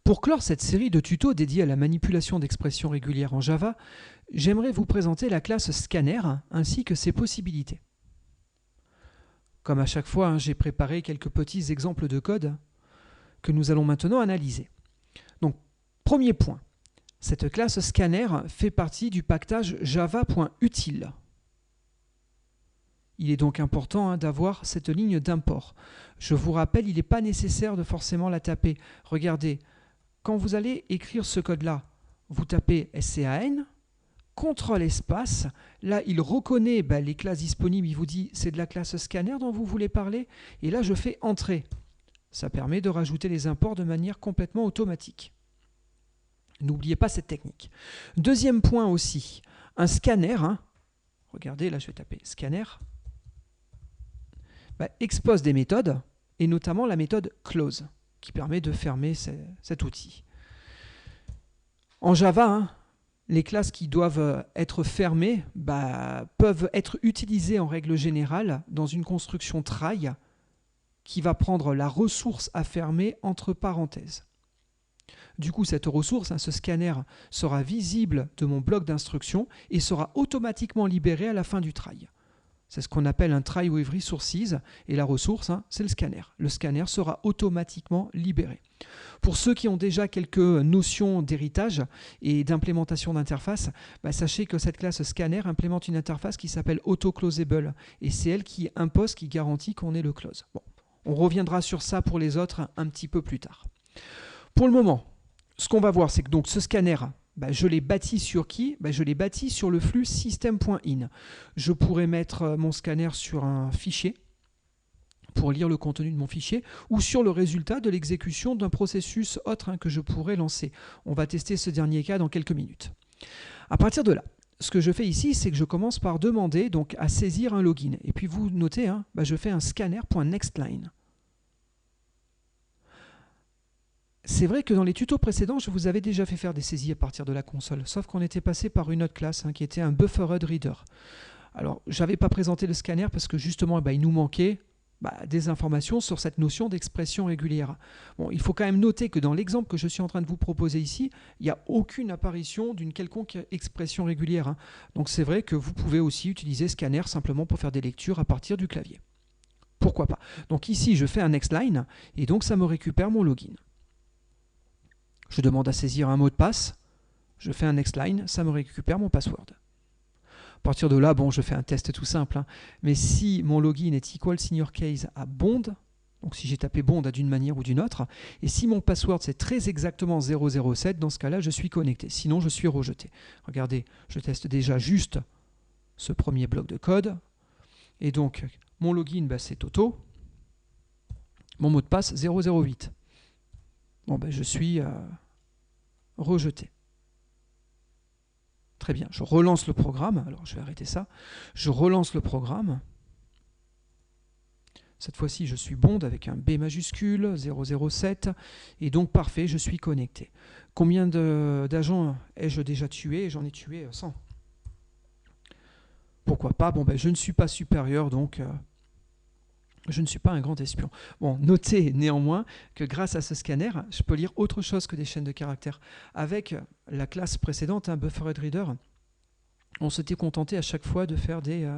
Pour clore cette série de tutos dédiés à la manipulation d'expressions régulières en Java, j'aimerais vous présenter la classe Scanner ainsi que ses possibilités. Comme à chaque fois, j'ai préparé quelques petits exemples de code que nous allons maintenant analyser. Donc, premier point, cette classe Scanner fait partie du package java.util. Il est donc important d'avoir cette ligne d'import. Je vous rappelle, il n'est pas nécessaire de forcément la taper. Regardez, quand vous allez écrire ce code-là, vous tapez SCAN, CTRL espace, là il reconnaît les classes disponibles, il vous dit c'est de la classe Scanner dont vous voulez parler, et là je fais Entrée. Ça permet de rajouter les imports de manière complètement automatique. N'oubliez pas cette technique. Deuxième point aussi, un scanner, regardez là je vais taper scanner, expose des méthodes, et notamment la méthode close, qui permet de fermer cet outil. En Java, les classes qui doivent être fermées peuvent être utilisées en règle générale dans une construction try qui va prendre la ressource à fermer entre parenthèses. Du coup, cette ressource, ce scanner, sera visible de mon bloc d'instructions et sera automatiquement libérée à la fin du try. C'est ce qu'on appelle un try with resources, et la ressource, c'est le scanner. Le scanner sera automatiquement libéré. Pour ceux qui ont déjà quelques notions d'héritage et d'implémentation d'interface, sachez que cette classe scanner implémente une interface qui s'appelle auto-closable, et c'est elle qui impose, qui garantit qu'on ait le close. Bon, on reviendra sur ça pour les autres un petit peu plus tard. Pour le moment, ce qu'on va voir, c'est que donc ce scanner, je l'ai bâti sur qui? Je l'ai bâti sur le flux system.in. Je pourrais mettre mon scanner sur un fichier pour lire le contenu de mon fichier ou sur le résultat de l'exécution d'un processus autre que je pourrais lancer. On va tester ce dernier cas dans quelques minutes. À partir de là, ce que je fais ici, c'est que je commence par demander donc, à saisir un login. Et puis vous notez, je fais un scanner.nextLine. C'est vrai que dans les tutos précédents, je vous avais déjà fait faire des saisies à partir de la console, sauf qu'on était passé par une autre classe qui était un BufferedReader. Alors, je n'avais pas présenté le scanner parce que justement, il nous manquait des informations sur cette notion d'expression régulière. Bon, il faut quand même noter que dans l'exemple que je suis en train de vous proposer ici, il n'y a aucune apparition d'une quelconque expression régulière. Donc c'est vrai que vous pouvez aussi utiliser scanner simplement pour faire des lectures à partir du clavier. Pourquoi pas? Donc ici, je fais un nextLine et donc ça me récupère mon login. Je demande à saisir un mot de passe, je fais un nextLine, ça me récupère mon password. À partir de là, je fais un test tout simple, mais si mon login est equal senior case à bond, donc si j'ai tapé bond d'une manière ou d'une autre, et si mon password c'est très exactement 007, dans ce cas-là, je suis connecté, sinon je suis rejeté. Regardez, je teste déjà juste ce premier bloc de code, et donc mon login c'est Toto, mon mot de passe 008. Je suis rejeté. Très bien, je relance le programme. Alors, je vais arrêter ça. Je relance le programme. Cette fois-ci, je suis bond avec un B majuscule, 007. Et donc, parfait, je suis connecté. Combien d'agents ai-je déjà tué? J'en ai tué 100. Pourquoi pas? Je ne suis pas supérieur, donc... je ne suis pas un grand espion. Bon, notez néanmoins que grâce à ce scanner, je peux lire autre chose que des chaînes de caractères. Avec la classe précédente, BufferedReader, on s'était contenté à chaque fois de faire des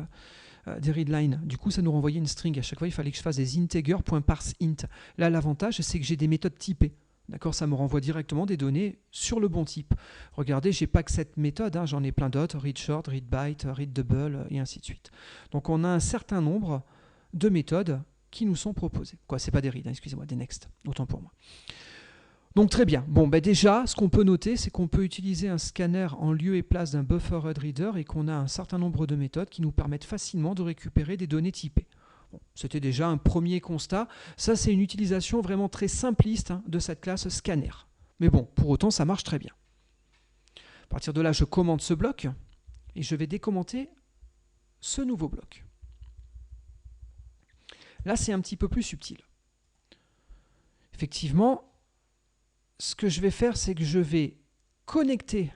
readlines. Du coup, ça nous renvoyait une string. À chaque fois, il fallait que je fasse des integer.parseInt. Là, l'avantage, c'est que j'ai des méthodes typées. D'accord, ça me renvoie directement des données sur le bon type. Regardez, je n'ai pas que cette méthode, j'en ai plein d'autres, readShort, readByte, readDouble, et ainsi de suite. Donc, on a un certain nombre de méthodes qui nous sont proposées. C'est pas des read, excusez-moi, des next, autant pour moi. Donc très bien. Déjà, ce qu'on peut noter, c'est qu'on peut utiliser un scanner en lieu et place d'un BufferedReader et qu'on a un certain nombre de méthodes qui nous permettent facilement de récupérer des données typées. C'était déjà un premier constat. Ça, c'est une utilisation vraiment très simpliste de cette classe scanner. Mais pour autant, ça marche très bien. À partir de là, je commente ce bloc et je vais décommenter ce nouveau bloc. Là, c'est un petit peu plus subtil. Effectivement, ce que je vais faire, c'est que je vais connecter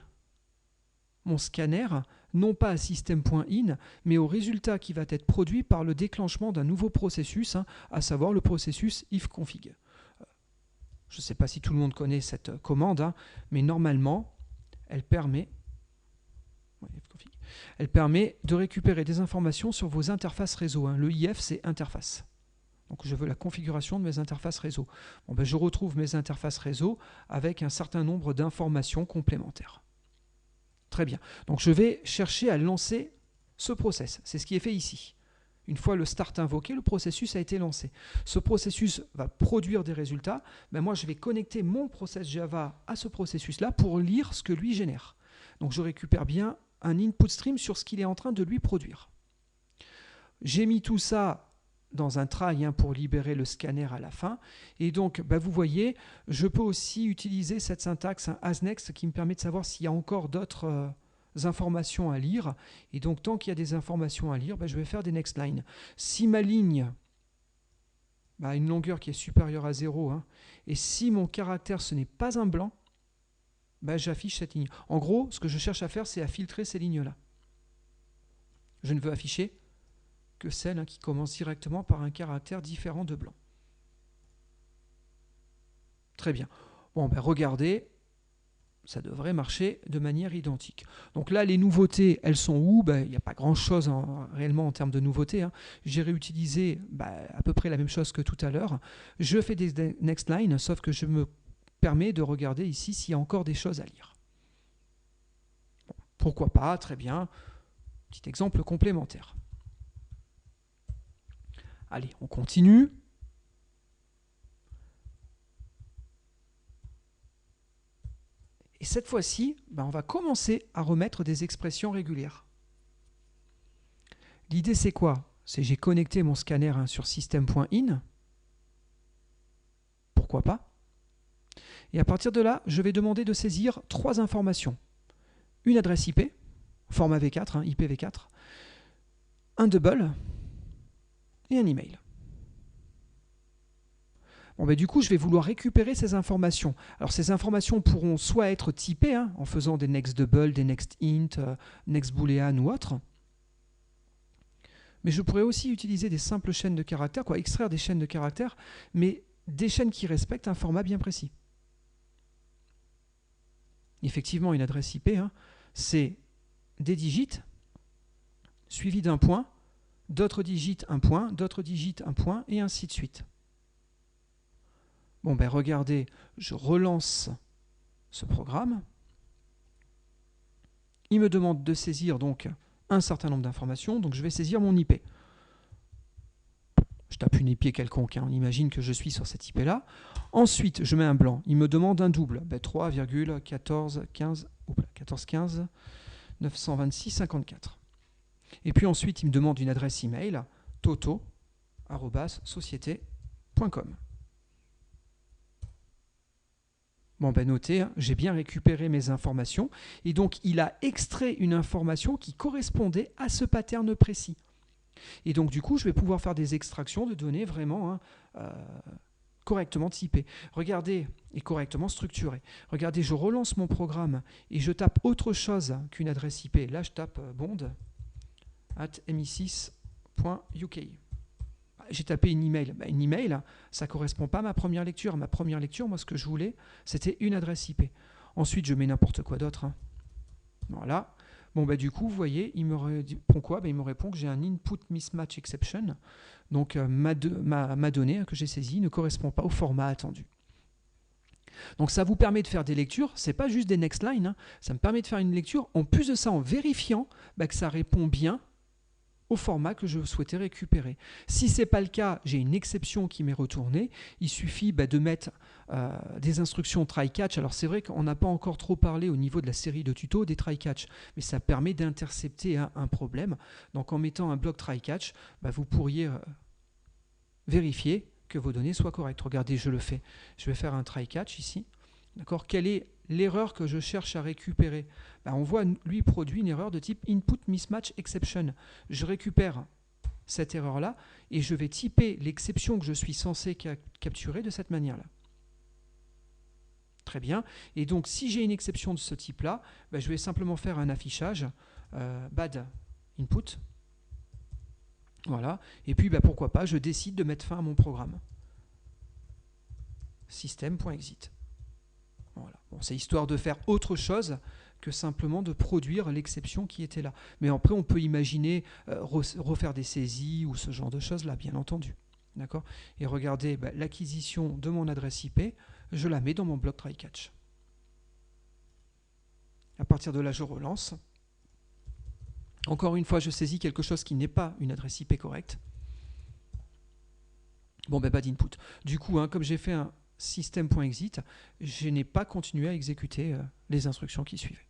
mon scanner, non pas à system.in, mais au résultat qui va être produit par le déclenchement d'un nouveau processus, à savoir le processus ifconfig. Je ne sais pas si tout le monde connaît cette commande, hein, mais normalement, elle permet de récupérer des informations sur vos interfaces réseau. Hein. Le IF, c'est interface. Donc je veux la configuration de mes interfaces réseau. Bon, ben, je retrouve mes interfaces réseau avec un certain nombre d'informations complémentaires. Très bien. Donc je vais chercher à lancer ce process. C'est ce qui est fait ici. Une fois le start invoqué, le processus a été lancé. Ce processus va produire des résultats. Ben moi, je vais connecter mon process Java à ce processus-là pour lire ce que lui génère. Donc je récupère bien un input stream sur ce qu'il est en train de lui produire. J'ai mis tout ça dans un try pour libérer le scanner à la fin. Et donc, ben vous voyez, je peux aussi utiliser cette syntaxe asNext qui me permet de savoir s'il y a encore d'autres informations à lire. Et donc, tant qu'il y a des informations à lire, ben, je vais faire des next line. Si ma ligne a une longueur qui est supérieure à 0, hein, et si mon caractère, ce n'est pas un blanc, ben, j'affiche cette ligne. En gros, ce que je cherche à faire, c'est à filtrer ces lignes-là. Je ne veux afficher que celle qui commence directement par un caractère différent de blanc. Très bien. Bon, ben regardez, ça devrait marcher de manière identique. Donc là, les nouveautés, elles sont où? Ben, il n'y a pas grand-chose réellement en termes de nouveautés. Hein. J'ai réutilisé à peu près la même chose que tout à l'heure. Je fais des next line, sauf que je me permets de regarder ici s'il y a encore des choses à lire. Bon, pourquoi pas? Très bien. Petit exemple complémentaire. Allez, on continue. Et cette fois-ci, on va commencer à remettre des expressions régulières. L'idée, c'est quoi? C'est j'ai connecté mon scanner sur system.in. Pourquoi pas? Et à partir de là, je vais demander de saisir 3 informations. Une adresse IP, format V4, IPv4, un double et un email. Bon, du coup, je vais vouloir récupérer ces informations. Alors, ces informations pourront soit être typées en faisant des next double, des next int, next boolean ou autre. Mais je pourrais aussi utiliser des simples chaînes de caractères, extraire des chaînes de caractères, mais des chaînes qui respectent un format bien précis. Effectivement, une adresse IP, c'est des digits suivis d'un point, d'autres digits un point, d'autres digits un point, et ainsi de suite. Bon, regardez, je relance ce programme. Il me demande de saisir donc un certain nombre d'informations, donc je vais saisir mon IP. Je tape une IP quelconque, on imagine que je suis sur cette IP-là. Ensuite, je mets un blanc. Il me demande un double, 3,1415 926,54. Et puis ensuite, il me demande une adresse email, toto@société.com. Bon, notez, j'ai bien récupéré mes informations et donc il a extrait une information qui correspondait à ce pattern précis. Et donc du coup, je vais pouvoir faire des extractions de données vraiment correctement typées. Regardez, et correctement structurées. Regardez, je relance mon programme et je tape autre chose qu'une adresse IP. Là, je tape bond@mi6.uk. J'ai tapé une email. Une email, ça ne correspond pas à ma première lecture. Ma première lecture, moi, ce que je voulais, c'était une adresse IP. Ensuite, je mets n'importe quoi d'autre. Voilà. Bon, du coup, vous voyez, il me répond quoi? Il me répond que j'ai un input mismatch exception. Donc, ma donnée que j'ai saisie ne correspond pas au format attendu. Donc, ça vous permet de faire des lectures. Ce n'est pas juste des next line. Ça me permet de faire une lecture. En plus de ça, en vérifiant que ça répond bien au format que je souhaitais récupérer. Si ce n'est pas le cas, j'ai une exception qui m'est retournée. Il suffit de mettre des instructions try-catch. Alors c'est vrai qu'on n'a pas encore trop parlé au niveau de la série de tutos des try-catch, mais ça permet d'intercepter un problème. Donc en mettant un bloc try-catch, vous pourriez vérifier que vos données soient correctes. Regardez, je le fais. Je vais faire un try-catch ici. D'accord ? Quelle est l'erreur que je cherche à récupérer? On voit, lui, produit une erreur de type input mismatch exception. Je récupère cette erreur-là et je vais typer l'exception que je suis censé capturer de cette manière-là. Très bien. Et donc, si j'ai une exception de ce type-là, je vais simplement faire un affichage bad input. Voilà. Et puis, pourquoi pas, je décide de mettre fin à mon programme. system.exit. Voilà. Bon, c'est histoire de faire autre chose que simplement de produire l'exception qui était là. Mais après, on peut imaginer refaire des saisies ou ce genre de choses-là, bien entendu. D'accord ? Et regardez, l'acquisition de mon adresse IP, je la mets dans mon bloc try-catch. À partir de là, je relance. Encore une fois, je saisis quelque chose qui n'est pas une adresse IP correcte. Bon, pas d'input. Du coup, comme j'ai fait un system.exit, je n'ai pas continué à exécuter les instructions qui suivaient.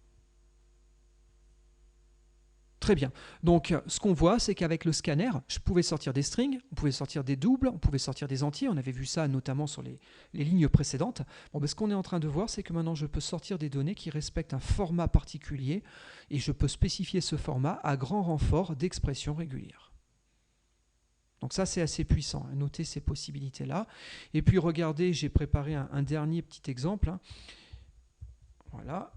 Très bien. Donc, ce qu'on voit, c'est qu'avec le scanner, je pouvais sortir des strings, on pouvait sortir des doubles, on pouvait sortir des entiers. On avait vu ça notamment sur les lignes précédentes. Bon, ce qu'on est en train de voir, c'est que maintenant, je peux sortir des données qui respectent un format particulier et je peux spécifier ce format à grand renfort d'expressions régulières. Donc ça, c'est assez puissant. Notez ces possibilités-là. Et puis, regardez, j'ai préparé un dernier petit exemple. Voilà.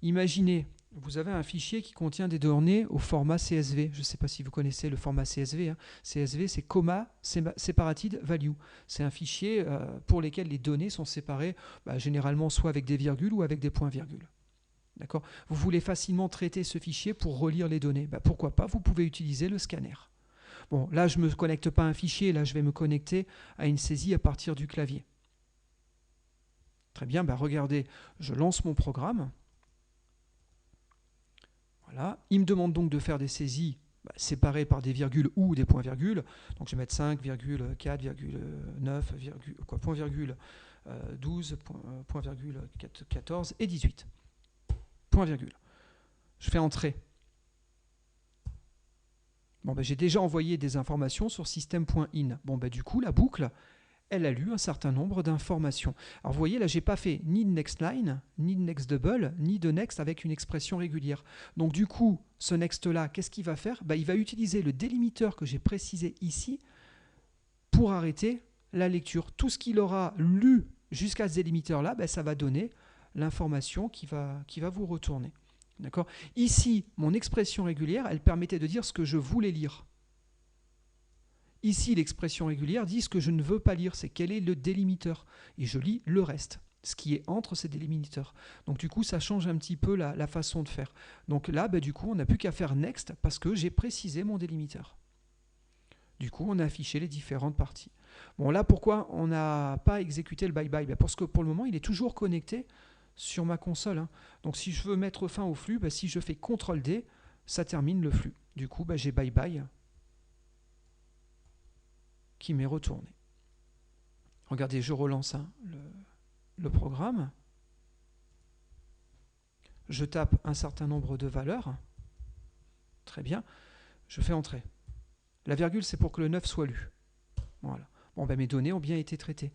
Imaginez, vous avez un fichier qui contient des données au format CSV. Je ne sais pas si vous connaissez le format CSV. CSV, c'est Comma Separated Value. C'est un fichier pour lequel les données sont séparées généralement soit avec des virgules ou avec des points-virgules. D'accord ? Vous voulez facilement traiter ce fichier pour relire les données. Pourquoi pas ? Vous pouvez utiliser le scanner. Bon, là, je ne me connecte pas à un fichier. Là, je vais me connecter à une saisie à partir du clavier. Très bien, regardez, je lance mon programme. Voilà. Il me demande donc de faire des saisies séparées par des virgules ou des points-virgules. Donc je vais mettre 5,4,9, point-virgule 12, point-virgule 14 et 18. Point-virgule. Je fais entrer. Bon, j'ai déjà envoyé des informations sur system.in. Bon, du coup, la boucle, elle a lu un certain nombre d'informations. Alors vous voyez, là, je n'ai pas fait ni de next line, ni de next double, ni de next avec une expression régulière. Donc du coup, ce next-là, qu'est-ce qu'il va faire ? Il va utiliser le délimiteur que j'ai précisé ici pour arrêter la lecture. Tout ce qu'il aura lu jusqu'à ce délimiteur-là, ça va donner l'information qui va vous retourner. D'accord ? Ici, mon expression régulière, elle permettait de dire ce que je voulais lire. Ici, l'expression régulière dit ce que je ne veux pas lire, c'est quel est le délimiteur. Et je lis le reste, ce qui est entre ces délimiteurs. Donc du coup, ça change un petit peu la façon de faire. Donc là, du coup, on n'a plus qu'à faire next parce que j'ai précisé mon délimiteur. Du coup, on a affiché les différentes parties. Bon, là, pourquoi on n'a pas exécuté le bye-bye ? Parce que pour le moment, il est toujours connecté sur ma console. Donc si je veux mettre fin au flux, si je fais CTRL-D, ça termine le flux. Du coup, j'ai bye-bye qui m'est retourné. Regardez, je relance le programme. Je tape un certain nombre de valeurs. Très bien. Je fais entrer. La virgule, c'est pour que le 9 soit lu. Voilà. Bon, mes données ont bien été traitées.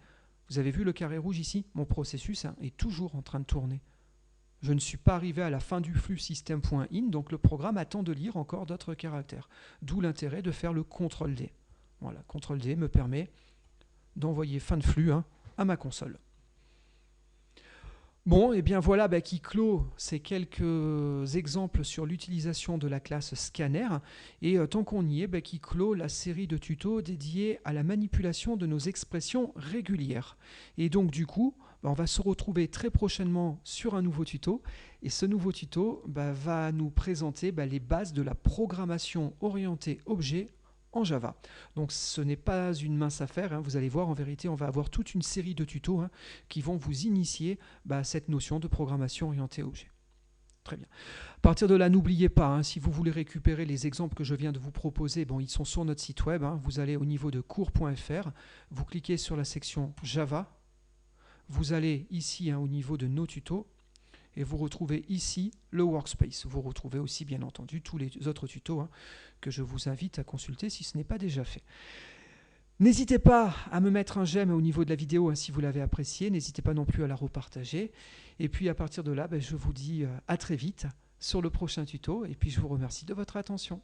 Vous avez vu le carré rouge ici ? Mon processus est toujours en train de tourner. Je ne suis pas arrivé à la fin du flux system.in, donc le programme attend de lire encore d'autres caractères. D'où l'intérêt de faire le CTRL-D. Voilà, CTRL-D me permet d'envoyer fin de flux à ma console. Bon, et bien voilà qui clôt ces quelques exemples sur l'utilisation de la classe scanner. Et tant qu'on y est, qui clôt la série de tutos dédiés à la manipulation de nos expressions régulières. Et donc du coup, on va se retrouver très prochainement sur un nouveau tuto. Et ce nouveau tuto va nous présenter les bases de la programmation orientée objet en Java. Donc ce n'est pas une mince affaire, vous allez voir, en vérité on va avoir toute une série de tutos qui vont vous initier à cette notion de programmation orientée objet. Très bien. À partir de là, n'oubliez pas, si vous voulez récupérer les exemples que je viens de vous proposer, ils sont sur notre site web, vous allez au niveau de cours.fr, vous cliquez sur la section Java, vous allez ici au niveau de nos tutos, et vous retrouvez ici le workspace. Vous retrouvez aussi, bien entendu, tous les autres tutos que je vous invite à consulter si ce n'est pas déjà fait. N'hésitez pas à me mettre un j'aime au niveau de la vidéo si vous l'avez appréciée. N'hésitez pas non plus à la repartager. Et puis à partir de là, je vous dis à très vite sur le prochain tuto. Et puis je vous remercie de votre attention.